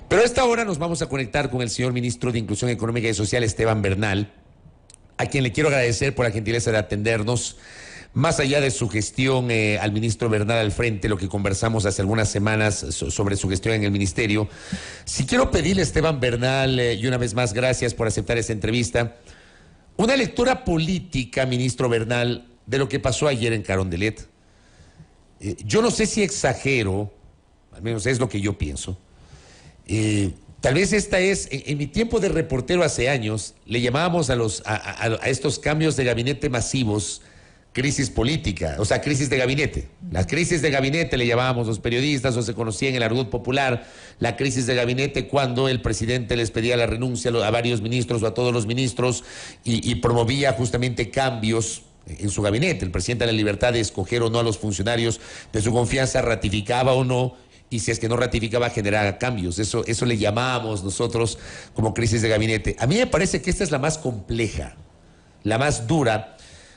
Pero a esta hora nos vamos a conectar con el señor ministro de Inclusión Económica y Social, Esteban Bernal, a quien le quiero agradecer por la gentileza de atendernos. Más allá de su gestión al ministro Bernal al frente, lo que conversamos hace algunas semanas sobre su gestión en el ministerio, si quiero pedirle a Esteban Bernal, y una vez más gracias por aceptar esta entrevista, una lectura política, ministro Bernal, de lo que pasó ayer en Carondelet. Yo no sé si exagero, al menos es lo que yo pienso. Tal vez esta es, en mi tiempo de reportero hace años, le llamábamos a estos cambios de gabinete masivos crisis política, o sea, crisis de gabinete. La crisis de gabinete le llamábamos los periodistas, o se conocía en el argot popular, la crisis de gabinete cuando el presidente les pedía la renuncia a varios ministros o a todos los ministros y promovía justamente cambios en su gabinete. El presidente de la libertad de escoger o no a los funcionarios de su confianza, ratificaba o no, y si es que no ratificaba, generaba cambios. Eso le llamábamos nosotros como crisis de gabinete. A mí me parece que esta es la más compleja, la más dura,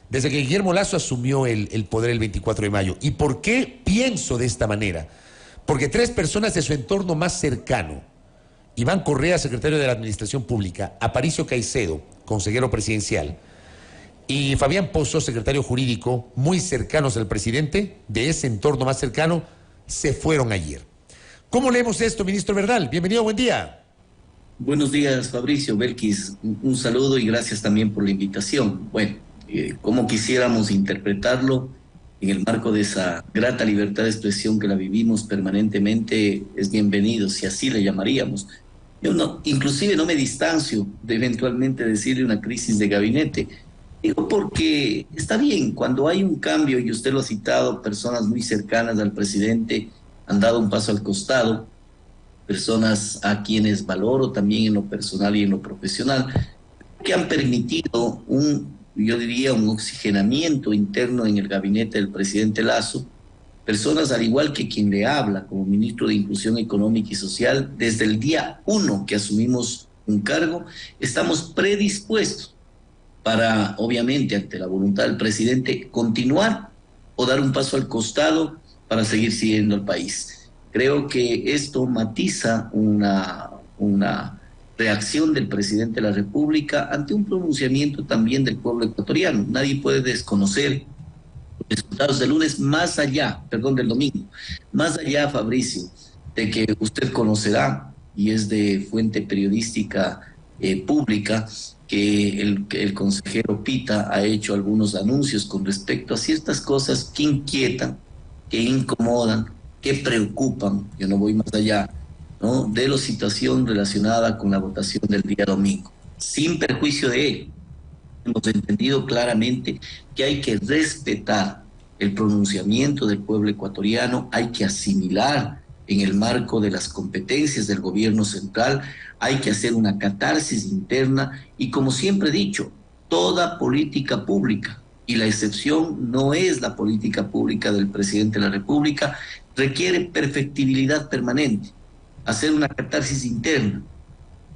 desde que Guillermo Lasso asumió el poder el 24 de mayo. ¿Y por qué pienso de esta manera? Porque tres personas de su entorno más cercano, Iván Correa, secretario de la Administración Pública, Aparicio Caicedo, consejero presidencial, y Fabián Pozo, secretario jurídico, muy cercanos al presidente, de ese entorno más cercano, se fueron ayer. ¿Cómo leemos esto, ministro Bernal? Bienvenido, buen día. Buenos días, Fabricio, Belkis, un saludo y gracias también por la invitación. Bueno, cómo quisiéramos interpretarlo en el marco de esa grata libertad de expresión que la vivimos permanentemente, es bienvenido, si así le llamaríamos. Yo no, inclusive no me distancio de eventualmente decirle una crisis de gabinete. Digo porque está bien, cuando hay un cambio, y usted lo ha citado, personas muy cercanas al presidente han dado un paso al costado, personas a quienes valoro también en lo personal y en lo profesional, que han permitido yo diría, un oxigenamiento interno en el gabinete del presidente Lasso, personas al igual que quien le habla como ministro de Inclusión Económica y Social, desde el día 1 que asumimos un cargo, estamos predispuestos para, obviamente, ante la voluntad del presidente, continuar o dar un paso al costado para seguir siguiendo al país. Creo que esto matiza una reacción del presidente de la República ante un pronunciamiento también del pueblo ecuatoriano. Nadie puede desconocer los resultados del lunes del domingo, más allá, Fabricio, de que usted conocerá, y es de fuente periodística pública, que el consejero Pita ha hecho algunos anuncios con respecto a ciertas cosas que inquietan, que incomodan, que preocupan, yo no voy más allá, ¿no?, de la situación relacionada con la votación del día domingo. Sin perjuicio de ello, hemos entendido claramente que hay que respetar el pronunciamiento del pueblo ecuatoriano, hay que asimilar en el marco de las competencias del gobierno central, hay que hacer una catarsis interna y, como siempre he dicho, toda política pública, y la excepción no es la política pública del presidente de la República, requiere perfectibilidad permanente, hacer una catarsis interna,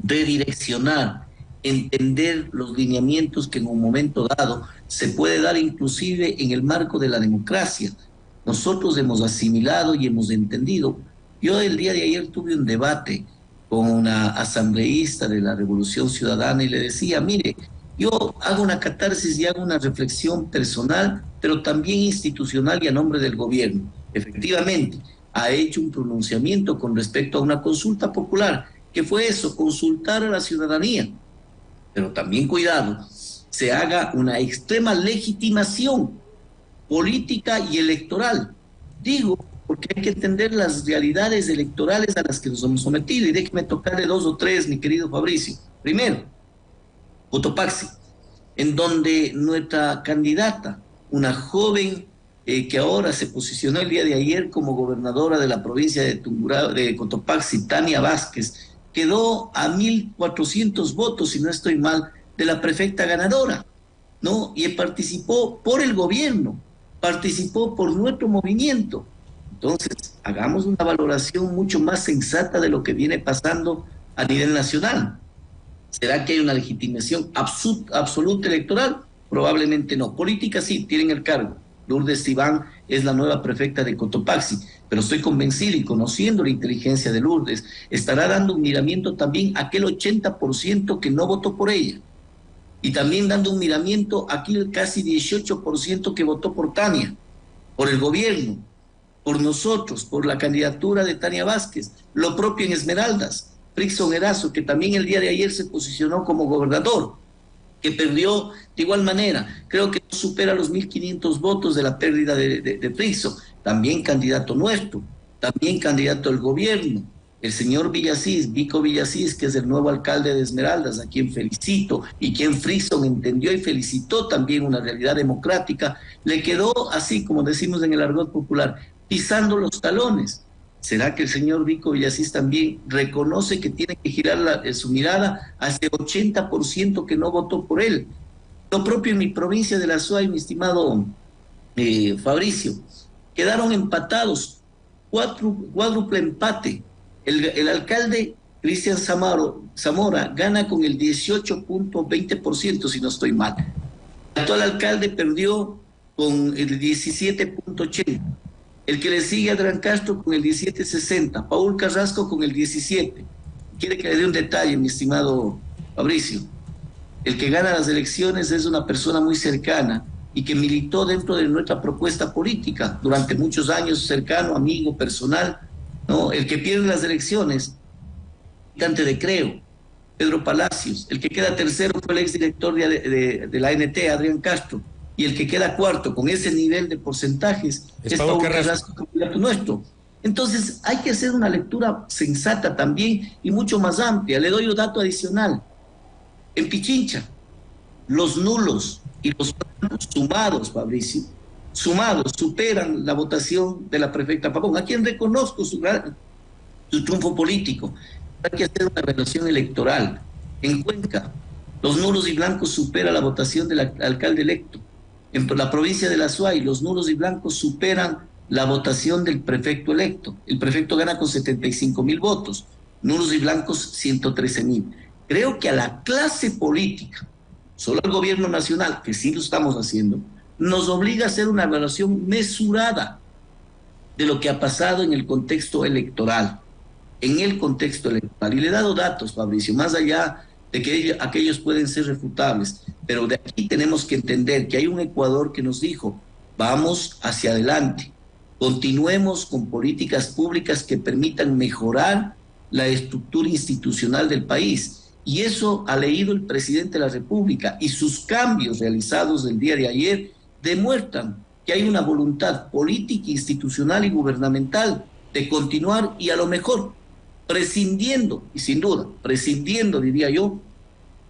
redireccionar, entender los lineamientos que en un momento dado se puede dar inclusive en el marco de la democracia. Nosotros hemos asimilado y hemos entendido. Yo el día de ayer tuve un debate con una asambleísta de la Revolución Ciudadana y le decía, mire, yo hago una catarsis y hago una reflexión personal, pero también institucional y a nombre del gobierno. Efectivamente, ha hecho un pronunciamiento con respecto a una consulta popular. ¿Qué fue eso? Consultar a la ciudadanía. Pero también cuidado, se haga una extrema legitimación política y electoral. Digo, porque hay que entender las realidades electorales a las que nos hemos sometido. Y déjeme tocarle dos o tres, mi querido Fabricio. Primero, Cotopaxi, en donde nuestra candidata, una joven que ahora se posicionó el día de ayer como gobernadora de la provincia de Cotopaxi, Tania Vázquez, quedó a 1.400 votos, si no estoy mal, de la prefecta ganadora, ¿no? Y participó por el gobierno, participó por nuestro movimiento. Entonces, hagamos una valoración mucho más sensata de lo que viene pasando a nivel nacional. ¿Será que hay una legitimación absoluta electoral? Probablemente no. Política sí, tienen el cargo. Lourdes Iván es la nueva prefecta de Cotopaxi, pero estoy convencido y conociendo la inteligencia de Lourdes, estará dando un miramiento también a aquel 80% que no votó por ella. Y también dando un miramiento a aquel casi 18% que votó por Tania, por el gobierno, por nosotros, por la candidatura de Tania Vázquez, lo propio en Esmeraldas, Frickson Erazo, que también el día de ayer se posicionó como gobernador, que perdió de igual manera, creo que no supera los 1.500 votos de la pérdida de Frickson, también candidato nuestro, también candidato del gobierno, el señor Villasís, Vico Villasís, que es el nuevo alcalde de Esmeraldas, a quien felicito, y quien Frickson entendió y felicitó también una realidad democrática, le quedó así, como decimos en el argot popular, pisando los talones. ¿Será que el señor Vico Villasís también reconoce que tiene que girar su mirada a ese 80% que no votó por él? Lo propio en mi provincia de la Suay, mi estimado Fabricio, quedaron empatados, cuádruple empate. El alcalde Cristian Zamora gana con el 18.20%, si no estoy mal. El actual alcalde perdió con el 17.80%. El que le sigue a Adrián Castro con el 17.60%, Paul Carrasco con el 17%. Quiere que le dé un detalle, mi estimado Fabricio. El que gana las elecciones es una persona muy cercana y que militó dentro de nuestra propuesta política durante muchos años, cercano, amigo, personal, ¿no? El que pierde las elecciones, militante de Creo, Pedro Palacios. El que queda tercero fue el exdirector de la ANT, Adrián Castro. Y el que queda cuarto con ese nivel de porcentajes es Paul Carrasco, candidato nuestro. Entonces hay que hacer una lectura sensata también y mucho más amplia. Le doy un dato adicional. En Pichincha, los nulos y los blancos sumados, Fabricio, sumados superan la votación de la prefecta Pavón, a quien reconozco su triunfo político. Hay que hacer una relación electoral. En Cuenca, los nulos y blancos superan la votación del alcalde electo. En la provincia de la Suay, los nulos y blancos superan la votación del prefecto electo. El prefecto gana con 75,000 votos, nulos y blancos 113,000. Creo que a la clase política, solo al gobierno nacional, que sí lo estamos haciendo, nos obliga a hacer una evaluación mesurada de lo que ha pasado en el contexto electoral. En el contexto electoral. Y le he dado datos, Fabricio, más allá de que aquellos pueden ser refutables, pero de aquí tenemos que entender que hay un Ecuador que nos dijo, vamos hacia adelante, continuemos con políticas públicas que permitan mejorar la estructura institucional del país, y eso ha leído el presidente de la República, y sus cambios realizados el día de ayer demuestran que hay una voluntad política, institucional y gubernamental de continuar, y a lo mejor prescindiendo, y sin duda, prescindiendo, diría yo,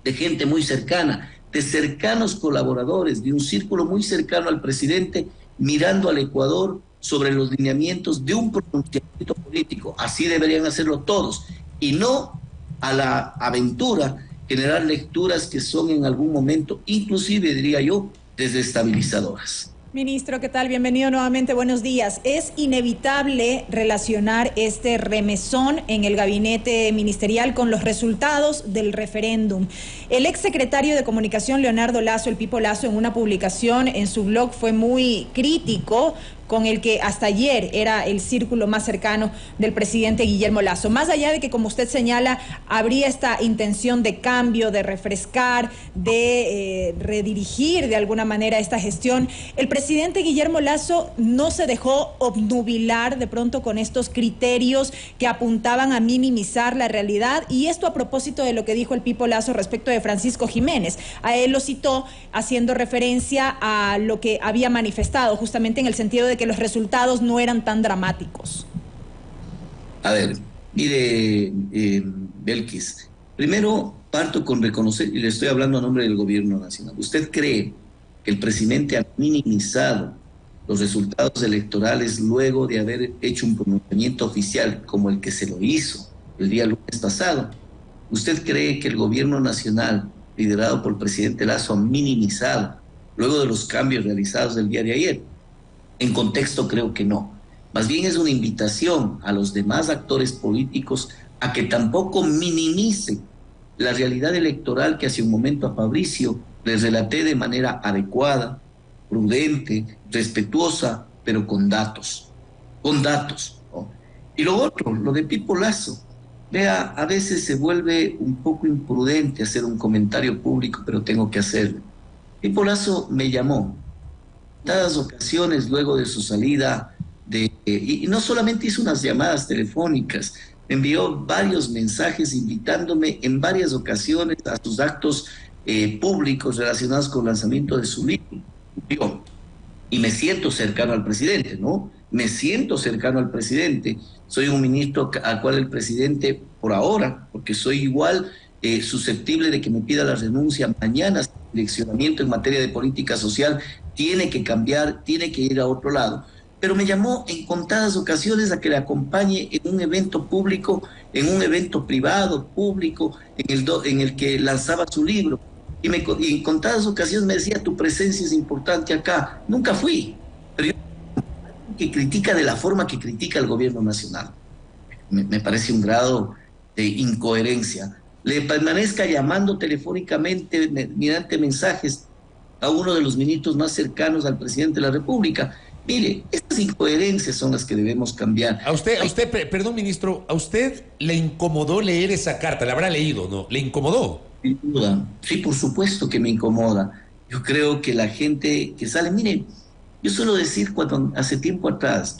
de gente muy cercana, de cercanos colaboradores, de un círculo muy cercano al presidente, mirando al Ecuador sobre los lineamientos de un pronunciamiento político. Así deberían hacerlo todos, y no a la aventura generar lecturas que son en algún momento, inclusive, diría yo, desestabilizadoras. Ministro, ¿qué tal? Bienvenido nuevamente, buenos días. Es inevitable relacionar este remesón en el gabinete ministerial con los resultados del referéndum. El exsecretario de Comunicación, Leonardo Lazo, el Pipo Lazo, en una publicación en su blog fue muy crítico con el que hasta ayer era el círculo más cercano del presidente Guillermo Lasso. Más allá de que, como usted señala, habría esta intención de cambio, de refrescar, de redirigir de alguna manera esta gestión, el presidente Guillermo Lasso no se dejó obnubilar de pronto con estos criterios que apuntaban a minimizar la realidad, y esto a propósito de lo que dijo el Pipo Lasso respecto de Francisco Jiménez. A él lo citó haciendo referencia a lo que había manifestado, justamente en el sentido de que los resultados no eran tan dramáticos. A ver, mire, Belkis, primero parto con reconocer, y le estoy hablando a nombre del gobierno nacional. ¿Usted cree que el presidente ha minimizado los resultados electorales luego de haber hecho un pronunciamiento oficial como el que se lo hizo el día lunes pasado? ¿Usted cree que el gobierno nacional, liderado por el presidente Lasso, ha minimizado luego de los cambios realizados el día de ayer? En contexto creo que no. Más bien es una invitación a los demás actores políticos a que tampoco minimicen la realidad electoral que hace un momento a Fabricio les relaté de manera adecuada, prudente, respetuosa, pero con datos, ¿no? Y lo otro, lo de Pipo Lazo. Vea, a veces se vuelve un poco imprudente hacer un comentario público, pero tengo que hacerlo. Pipo Lazo me llamó en tantas ocasiones luego de su salida, y no solamente hizo unas llamadas telefónicas, me envió varios mensajes invitándome en varias ocasiones a sus actos públicos relacionados con el lanzamiento de su libro. Y me siento cercano al presidente, ¿no? Me siento cercano al presidente. Soy un ministro al cual el presidente, por ahora, porque soy igual susceptible de que me pida la renuncia mañana, el direccionamiento en materia de política social tiene que cambiar, tiene que ir a otro lado. Pero me llamó en contadas ocasiones a que le acompañe en un evento público, en un evento privado, público, en el que lanzaba su libro. Y en contadas ocasiones me decía, tu presencia es importante acá. Nunca fui, pero yo que critica de la forma que critica el gobierno nacional. Me parece un grado de incoherencia. Le permanezca llamando telefónicamente, mediante mensajes, a uno de los ministros más cercanos al presidente de la República. Mire, estas incoherencias son las que debemos cambiar. Perdón, ministro, ¿a usted le incomodó leer esa carta? ¿La habrá leído, no? ¿Le incomodó? Sin duda. Sí, por supuesto que me incomoda. Yo creo que la gente que sale, mire, yo suelo decir cuando hace tiempo atrás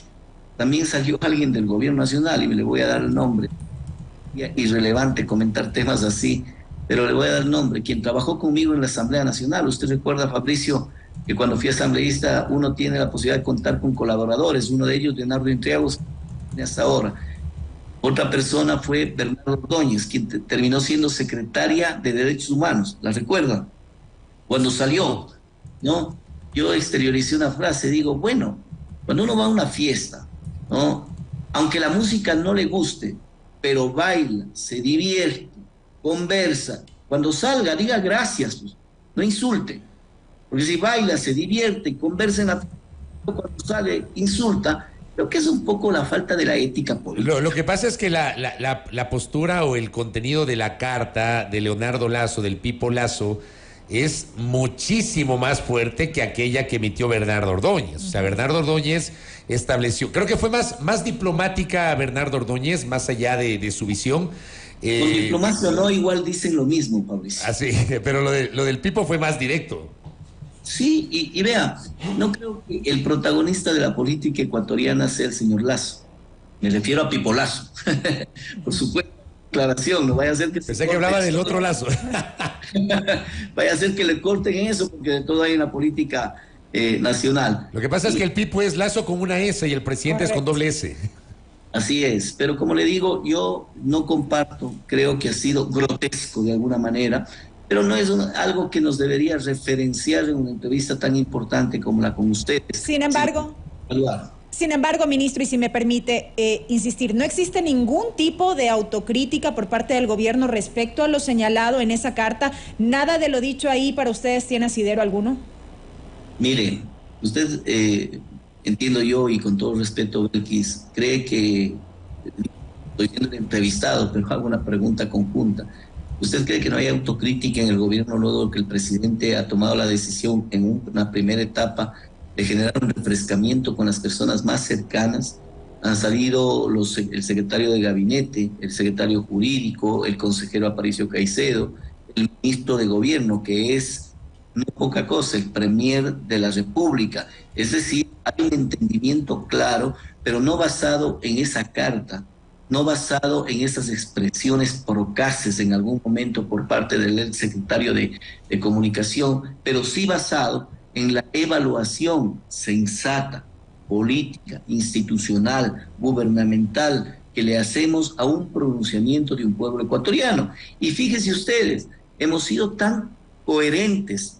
también salió alguien del gobierno nacional, y me le voy a dar el nombre, irrelevante comentar temas así, pero le voy a dar el nombre, quien trabajó conmigo en la Asamblea Nacional. Usted recuerda, Fabricio, que cuando fui asambleísta uno tiene la posibilidad de contar con colaboradores, uno de ellos, Leonardo Intriagos, hasta ahora. Otra persona fue Bernardo Ordóñez, quien terminó siendo secretaria de Derechos Humanos, ¿la recuerdan? Cuando salió, ¿no? Yo exterioricé una frase, digo, bueno, cuando uno va a una fiesta, ¿no? Aunque la música no le guste, pero baila, se divierte, conversa, cuando salga diga gracias, pues, no insulte. Porque si baila, se divierte, conversa en la fiesta, cuando sale, insulta. Creo que es un poco la falta de la ética política. Lo que pasa es que la postura o el contenido de la carta de Leonardo Lazo, del Pipo Lazo, es muchísimo más fuerte que aquella que emitió Bernardo Ordóñez. O sea, Bernardo Ordóñez estableció, creo que fue más diplomática Bernardo Ordóñez, más allá de su visión. Con diplomacia o no, igual dicen lo mismo, Fabricio. Así, pero lo del Pipo fue más directo. Sí, y vea, no creo que el protagonista de la política ecuatoriana sea el señor Lazo. Me refiero a Pipo Lazo. Por supuesto, declaración, no vaya a ser que... Pensé que hablaba del otro Lazo. Vaya a ser que le corten eso, porque de todo hay una política nacional. Lo que pasa es que el Pipo es Lazo con una S y el presidente es con doble S. Así es, pero como le digo, yo no comparto, creo que ha sido grotesco de alguna manera, pero no es algo que nos debería referenciar en una entrevista tan importante como la con ustedes. Sin embargo, ministro, y si me permite insistir, ¿no existe ningún tipo de autocrítica por parte del gobierno respecto a lo señalado en esa carta? ¿Nada de lo dicho ahí para ustedes tiene asidero alguno? Mire, usted, entiendo yo, y con todo respeto, Belkis, cree que estoy siendo entrevistado, pero hago una pregunta conjunta. ¿Usted cree que no hay autocrítica en el gobierno luego que el presidente ha tomado la decisión en una primera etapa de generar un refrescamiento con las personas más cercanas? Han salido el secretario de gabinete, el secretario jurídico, el consejero Aparicio Caicedo, el ministro de gobierno, que es no poca cosa, el premier de la República. Es decir, hay un entendimiento claro, pero no basado en esa carta, no basado en esas expresiones procaces en algún momento por parte del secretario de Comunicación, pero sí basado en la evaluación sensata, política, institucional, gubernamental, que le hacemos a un pronunciamiento de un pueblo ecuatoriano. Y fíjense ustedes, hemos sido tan coherentes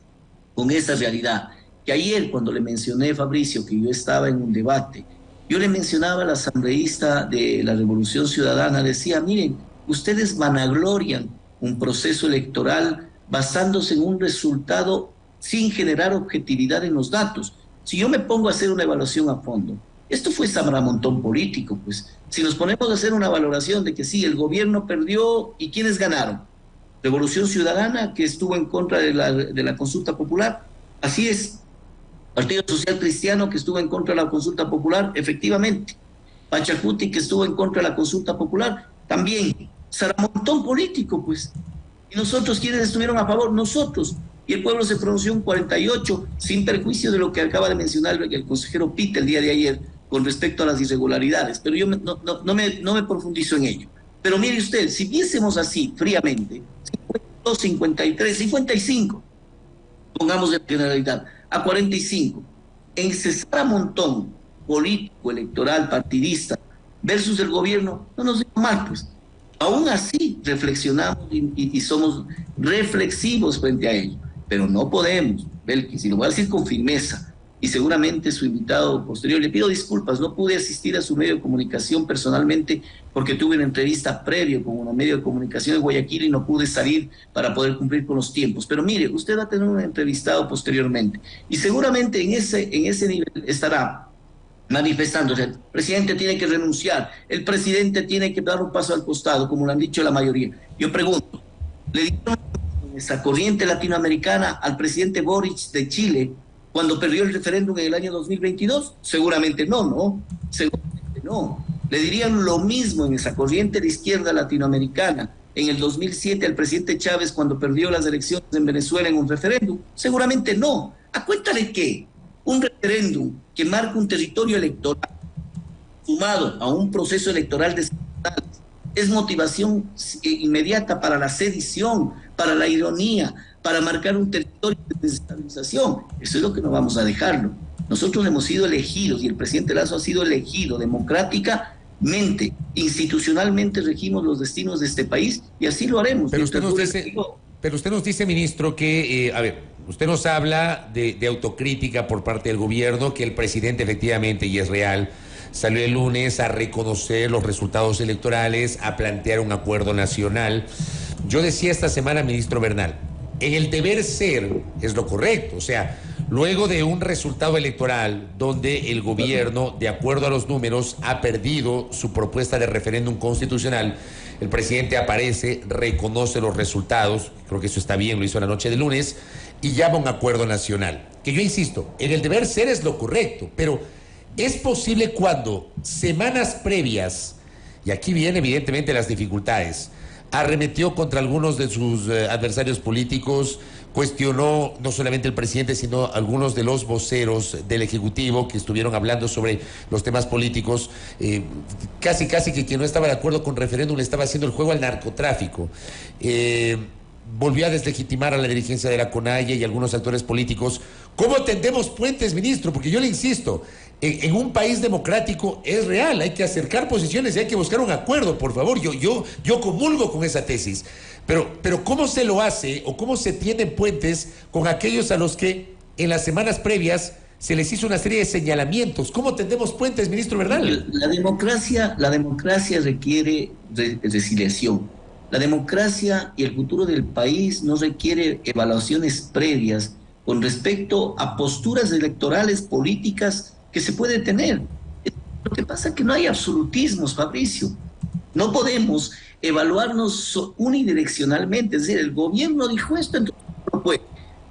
con esa realidad, que ayer cuando le mencioné, Fabricio, que yo estaba en un debate, yo le mencionaba al asambleísta de la Revolución Ciudadana, decía, miren, ustedes vanaglorian un proceso electoral basándose en un resultado sin generar objetividad en los datos. Si yo me pongo a hacer una evaluación a fondo, esto fue sabramontón político, pues. Si nos ponemos a hacer una valoración de que sí, el gobierno perdió, ¿y quiénes ganaron? Revolución Ciudadana, que estuvo en contra de la consulta popular. Así es. Partido Social Cristiano, que estuvo en contra de la consulta popular, efectivamente. Pachacuti, que estuvo en contra de la consulta popular, también. Saramontón político, pues. Y nosotros, ¿quiénes estuvieron a favor? Nosotros. Y el pueblo se pronunció un 48, sin perjuicio de lo que acaba de mencionar el consejero Pita el día de ayer, con respecto a las irregularidades. Pero yo no me profundizo en ello. Pero mire usted, si viésemos así, fríamente, 52, 53, 55, pongamos de generalidad, a 45, en César Montón, político, electoral, partidista, versus el gobierno, no nos diga mal, pues. Aún así reflexionamos y somos reflexivos frente a ello, pero no podemos, Belkis, y lo voy a decir con firmeza, y seguramente su invitado posterior, le pido disculpas, no pude asistir a su medio de comunicación personalmente porque tuve una entrevista previa con un medio de comunicación de Guayaquil y no pude salir para poder cumplir con los tiempos. Pero mire, usted va a tener un entrevistado posteriormente y seguramente en ese nivel estará manifestándose. El presidente tiene que renunciar, el presidente tiene que dar un paso al costado, como lo han dicho la mayoría. Yo pregunto, ¿le dieron esa corriente latinoamericana al presidente Boric de Chile cuando perdió el referéndum en el año 2022? Seguramente no, ¿no? Seguramente no. ¿Le dirían lo mismo en esa corriente de izquierda latinoamericana en el 2007 al presidente Chávez cuando perdió las elecciones en Venezuela en un referéndum? Seguramente no. ¿A cuenta de qué? Un referéndum que marca un territorio electoral sumado a un proceso electoral desigual es motivación inmediata para la sedición, para la ironía, para marcar un territorio de desestabilización. Eso es lo que no vamos a dejarlo. Nosotros hemos sido elegidos y el presidente Lasso ha sido elegido democráticamente, institucionalmente regimos los destinos de este país y así lo haremos. Pero usted nos dice, ministro, que, usted nos habla de autocrítica por parte del gobierno, que el presidente efectivamente, y es real, salió el lunes a reconocer los resultados electorales, a plantear un acuerdo nacional. Yo decía esta semana, ministro Bernal, en el deber ser es lo correcto, o sea, luego de un resultado electoral donde el gobierno, de acuerdo a los números, ha perdido su propuesta de referéndum constitucional, el presidente aparece, reconoce los resultados, creo que eso está bien, lo hizo la noche del lunes, y llama a un acuerdo nacional. Que yo insisto, en el deber ser es lo correcto, pero es posible cuando semanas previas, y aquí vienen evidentemente las dificultades, arremetió contra algunos de sus adversarios políticos, cuestionó no solamente el presidente, sino algunos de los voceros del Ejecutivo que estuvieron hablando sobre los temas políticos, casi que quien no estaba de acuerdo con referéndum le estaba haciendo el juego al narcotráfico. Volvió a deslegitimar a la dirigencia de la CONAIE y algunos actores políticos. ¿Cómo tendemos puentes, ministro? Porque yo le insisto, en un país democrático es real, hay que acercar posiciones y hay que buscar un acuerdo, por favor. Yo comulgo con esa tesis. Pero ¿cómo se lo hace o cómo se tienen puentes con aquellos a los que en las semanas previas se les hizo una serie de señalamientos? ¿Cómo tendemos puentes, ministro Bernal? La democracia requiere resiliencia. La democracia y el futuro del país no requiere evaluaciones previas con respecto a posturas electorales políticas que se puede tener. Lo que pasa es que no hay absolutismos, Fabricio. No podemos evaluarnos unidireccionalmente, es decir, el gobierno dijo esto, entonces no puede.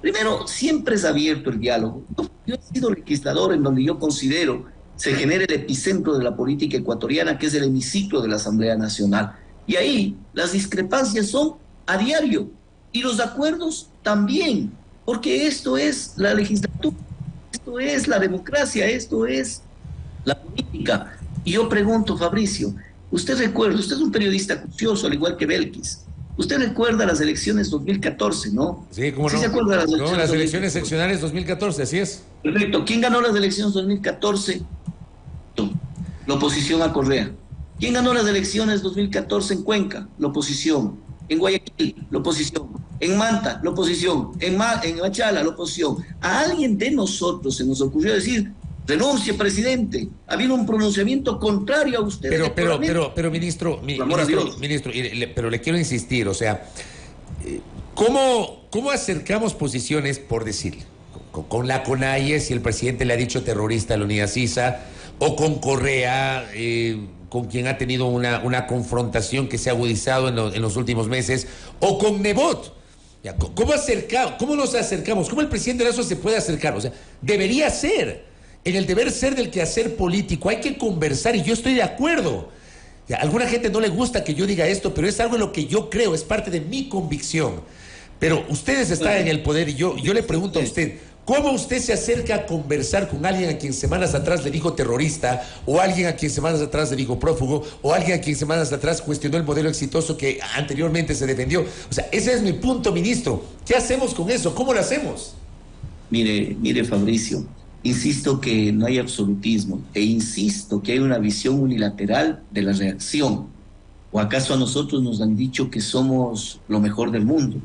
Primero, siempre es abierto el diálogo. Yo he sido legislador en donde yo considero se genera el epicentro de la política ecuatoriana, que es el hemiciclo de la Asamblea Nacional. Y ahí las discrepancias son a diario y los acuerdos también, porque esto es la legislatura, esto es la democracia, esto es la política. Y yo pregunto, Fabricio, usted recuerda, usted es un periodista acucioso, al igual que Belkis, usted recuerda las elecciones 2014, ¿no? Sí, ¿cómo no? ¿Sí se acuerda las elecciones? No, las elecciones seccionales 2014, así es. Perfecto. ¿Quién ganó las elecciones 2014? La oposición a Correa. ¿Quién ganó las elecciones 2014 en Cuenca? La oposición. En Guayaquil, la oposición. En Manta, la oposición. En Machala, la oposición. A alguien de nosotros se nos ocurrió decir, renuncie, presidente. Ha habido un pronunciamiento contrario a usted. Pero ministro, pero le quiero insistir, o sea, ¿cómo acercamos posiciones, por decir, con la CONAIE, si el presidente le ha dicho terrorista a la unidad CISA, o con Correa, con quien ha tenido una confrontación que se ha agudizado en los últimos meses, o con Nebot? Ya, ¿cómo nos acercamos? ¿Cómo el presidente Lazo se puede acercar? O sea, debería ser, en el deber ser del quehacer político, hay que conversar y yo estoy de acuerdo. Ya, a alguna gente no le gusta que yo diga esto, pero es algo en lo que yo creo, es parte de mi convicción. Pero ustedes están en el poder y yo le pregunto a usted, ¿cómo usted se acerca a conversar con alguien a quien semanas atrás le dijo terrorista, o alguien a quien semanas atrás le dijo prófugo, o alguien a quien semanas atrás cuestionó el modelo exitoso que anteriormente se defendió? O sea, ese es mi punto, ministro. ¿Qué hacemos con eso? ¿Cómo lo hacemos? Mire, Fabricio, insisto que no hay absolutismo e insisto que hay una visión unilateral de la reacción. ¿O acaso a nosotros nos han dicho que somos lo mejor del mundo?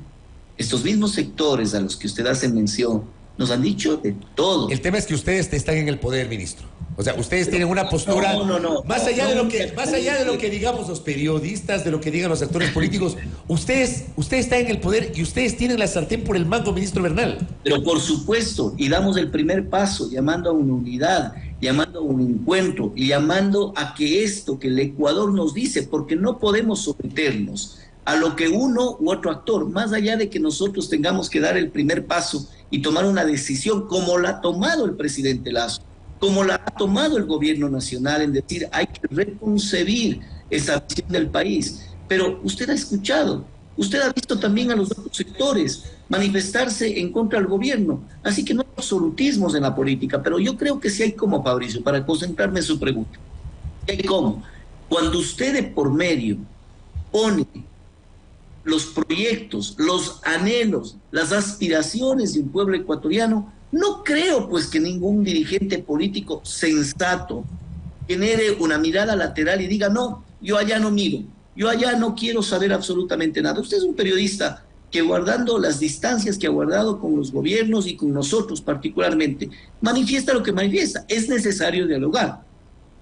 Estos mismos sectores a los que usted hace mención nos han dicho de todo. El tema es que ustedes están en el poder, ministro. O sea, ustedes tienen una postura más allá de lo que digamos los periodistas, de lo que digan los actores políticos. Ustedes están en el poder y ustedes tienen la sartén por el mango, ministro Bernal. Pero por supuesto, y damos el primer paso llamando a una unidad, llamando a un encuentro y llamando a que esto que el Ecuador nos dice, porque no podemos someternos a lo que uno u otro actor, más allá de que nosotros tengamos que dar el primer paso y tomar una decisión como la ha tomado el presidente Lazo, como la ha tomado el gobierno nacional, en decir hay que reconcebir esa visión del país. Pero usted ha escuchado, usted ha visto también a los otros sectores manifestarse en contra del gobierno, así que no hay absolutismos en la política, pero yo creo que sí hay como, Fabricio, para concentrarme en su pregunta. ¿Hay cómo? Cuando usted de por medio pone los proyectos, los anhelos, las aspiraciones de un pueblo ecuatoriano, no creo pues que ningún dirigente político sensato genere una mirada lateral y diga, no, yo allá no miro, yo allá no quiero saber absolutamente nada. Usted es un periodista que, guardando las distancias que ha guardado con los gobiernos y con nosotros particularmente, manifiesta lo que manifiesta. Es necesario dialogar.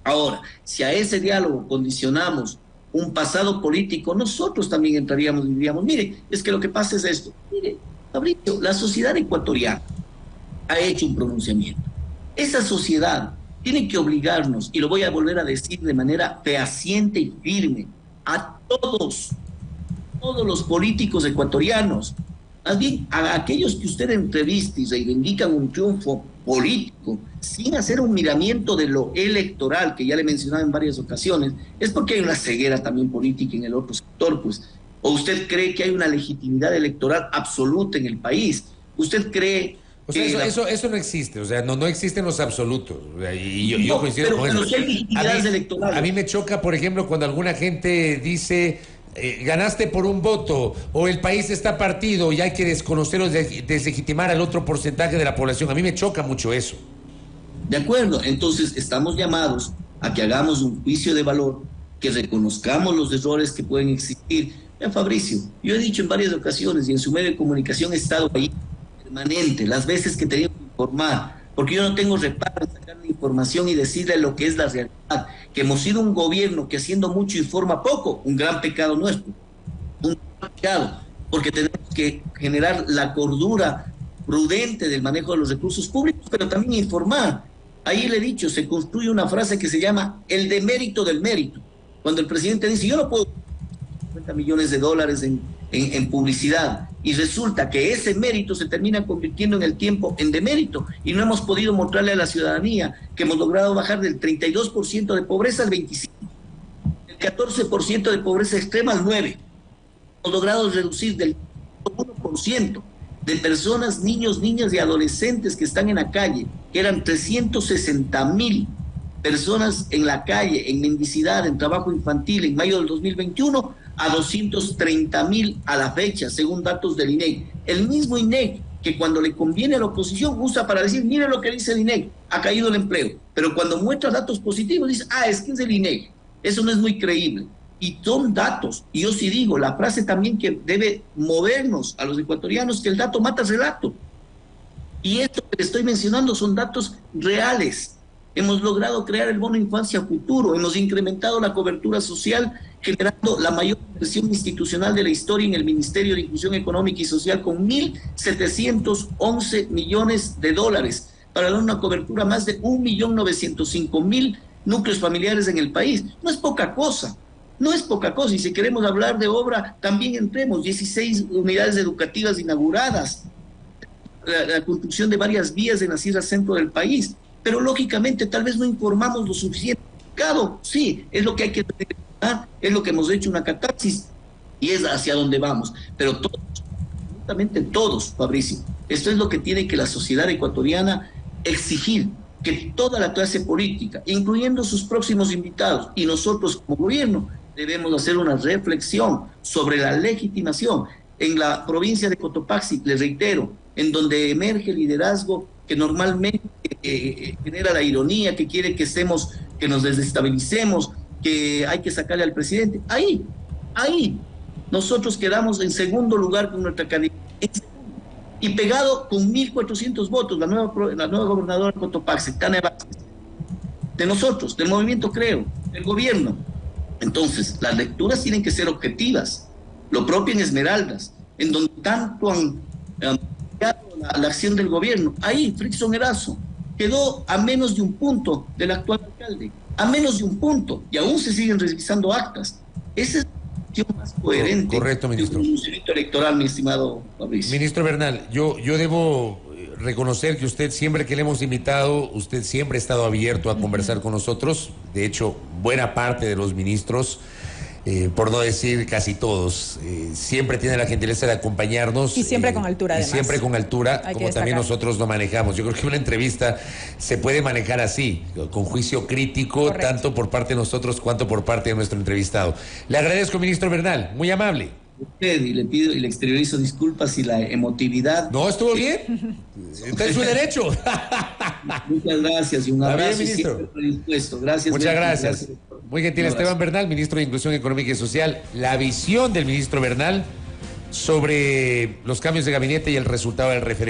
Ahora, si a ese diálogo condicionamos un pasado político, nosotros también entraríamos y diríamos, mire, es que lo que pasa es esto. Mire, Fabricio, la sociedad ecuatoriana ha hecho un pronunciamiento. Esa sociedad tiene que obligarnos, y lo voy a volver a decir de manera fehaciente y firme, a todos los políticos ecuatorianos, más bien a aquellos que usted entrevista y reivindican un triunfo político, sin hacer un miramiento de lo electoral, que ya le mencionaba en varias ocasiones, es porque hay una ceguera también política en el otro sector, pues. ¿O usted cree que hay una legitimidad electoral absoluta en el país? ¿Usted cree o sea, que eso no existe? O sea, no existen los absolutos. Y yo coincido con eso. Sí hay legitimidades electorales. A mí me choca, por ejemplo, cuando alguna gente dice ganaste por un voto o el país está partido y hay que desconocer o deslegitimar al otro porcentaje de la población. A mí me choca mucho eso. De acuerdo, entonces estamos llamados a que hagamos un juicio de valor, que reconozcamos los errores que pueden existir. Ya, Fabricio, yo he dicho en varias ocasiones y en su medio de comunicación he estado ahí permanente, las veces que tenía que informar, porque yo no tengo reparo en sacar la información y decirle lo que es la realidad, que hemos sido un gobierno que haciendo mucho informa poco, un gran pecado nuestro, un gran pecado, porque tenemos que generar la cordura prudente del manejo de los recursos públicos, pero también informar. Ahí le he dicho, se construye una frase que se llama el demérito del mérito. Cuando el presidente dice, yo no puedo 50 millones de dólares en publicidad, y resulta que ese mérito se termina convirtiendo en el tiempo en demérito, y no hemos podido mostrarle a la ciudadanía que hemos logrado bajar del 32% de pobreza al 25%, del 14% de pobreza extrema al 9%, hemos logrado reducir del 1% de personas, niños, niñas y adolescentes que están en la calle, que eran 360,000 personas en la calle, en mendicidad, en trabajo infantil, en mayo del 2021, a 230,000 a la fecha, según datos del INEC. El mismo INEC que cuando le conviene a la oposición usa para decir, mire lo que dice el INEC, ha caído el empleo, pero cuando muestra datos positivos dice, es que es el INEC. Eso no es muy creíble. Y son datos, y yo sí digo, la frase también que debe movernos a los ecuatorianos, que el dato mata el relato. Y esto que le estoy mencionando son datos reales. Hemos logrado crear el bono infancia futuro, hemos incrementado la cobertura social, generando la mayor inversión institucional de la historia en el Ministerio de Inclusión Económica y Social con 1.711 millones de dólares para dar una cobertura a más de 1.905.000 núcleos familiares en el país. No es poca cosa. No es poca cosa, y si queremos hablar de obra, también entremos, 16 unidades educativas inauguradas, la construcción de varias vías en la sierra centro del país, pero lógicamente tal vez no informamos lo suficiente. Sí, es lo que hay que detectar, es lo que hemos hecho una catarsis, y es hacia donde vamos, pero todos, absolutamente todos, Fabricio, esto es lo que tiene que la sociedad ecuatoriana exigir, que toda la clase política, incluyendo sus próximos invitados, y nosotros como gobierno, debemos hacer una reflexión sobre la legitimación. En la provincia de Cotopaxi, les reitero, en donde emerge el liderazgo que normalmente genera la ironía, que quiere que nos desestabilicemos, que hay que sacarle al presidente. Ahí, nosotros quedamos en segundo lugar con nuestra candidatura. Y pegado con 1.400 votos, la nueva gobernadora de Cotopaxi, Tania Vázquez, de nosotros, del movimiento Creo, del gobierno. Entonces, las lecturas tienen que ser objetivas, lo propio en Esmeraldas, en donde tanto han la acción del gobierno. Ahí, Frickson Erazo quedó a menos de un punto del actual alcalde, a menos de un punto, y aún se siguen revisando actas. Esa es la acción más coherente. Correcto, ministro. De un procedimiento electoral, mi estimado Fabricio. Ministro Bernal, yo debo reconocer que usted, siempre que le hemos invitado, usted siempre ha estado abierto a conversar con nosotros. De hecho, buena parte de los ministros, por no decir casi todos, siempre tiene la gentileza de acompañarnos. Y siempre con altura, además. Y siempre con altura, como también nosotros lo manejamos. Yo creo que una entrevista se puede manejar así, con juicio crítico, correcto, tanto por parte de nosotros cuanto por parte de nuestro entrevistado. Le agradezco, ministro Bernal, muy amable. Usted, y le pido y le exteriorizo disculpas y la emotividad. No, estuvo bien. Está en su derecho. Muchas gracias y un abrazo. Bien, ministro. Predispuesto. Gracias. Muchas gracias. Muy gentil, Esteban Bernal, ministro de Inclusión Económica y Social. La visión del ministro Bernal sobre los cambios de gabinete y el resultado del referéndum.